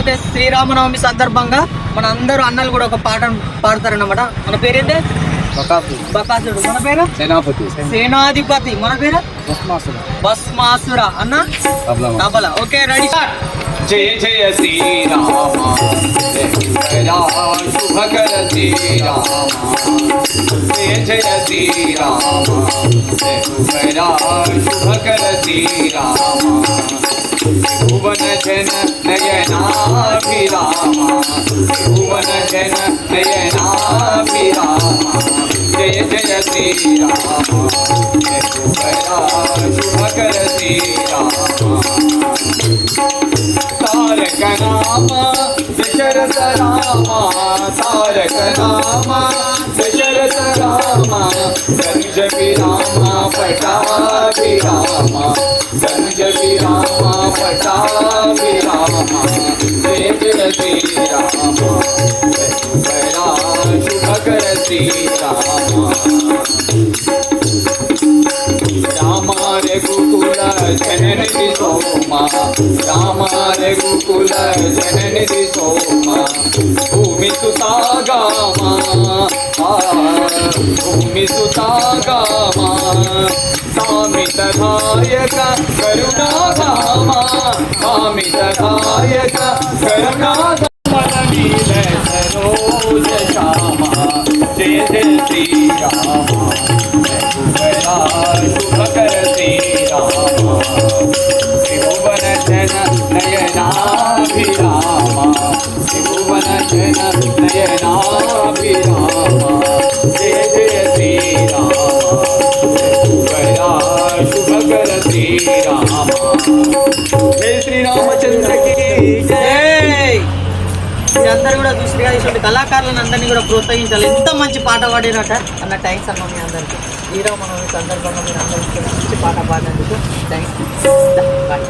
అంటే శ్రీరామనవమి సందర్భంగా మన అందరూ అన్నలు కూడా ఒక పాట పాడతారన్నమాట. మన పేరేంటే బకాసుడు. మన పేరు సేనాధిపతి. మన పేరు భస్మాసుర అన్న తబలా. Okay ready sir. जय जय श्री राम शुभकर श्री राम जय जय श्री राम शुभकर श्री राम भुवन जन नयनाभिराम भुवन जन नयनाभिराम जय जय श्री राम शुभकर श्री राम तारक नाम दशरथ रामा तारक नाम दशरथ रामा धनुष विरामा पटाभिरामा धनुष विरामा पटाभिरामा जय जय श्री राम शुभकर श्री राम रामा रघुकुल जननिधि सोमा रामा रघुकुल जननिधि सोमा भूमि सुता गामा भूमि सुता गामा कामित धायक करुणा धामा कामित धायक करुणा नील सरोज श्यामा जय जय श्री राम शुभकर श्री राम त्रिभुवन जन नयनाभिरामा त्रिभुवन जन नयनाभिरामा जय जय श्री राम शुभकर श्री राम जय श्री रामचंद्र की జై. మీరందరూ కూడా చూసిగా ఇటువంటి కళాకారులను అందరినీ కూడా ప్రోత్సహించాలి. ఎంత మంచి పాట పాడినట అన్న. థ్యాంక్స్ అన్న మీ అందరికీ. శ్రీరామనవమి సందర్భంగా మీరు అందరికీ మంచి పాట పాడినందుకు థ్యాంక్స్. బాయ్.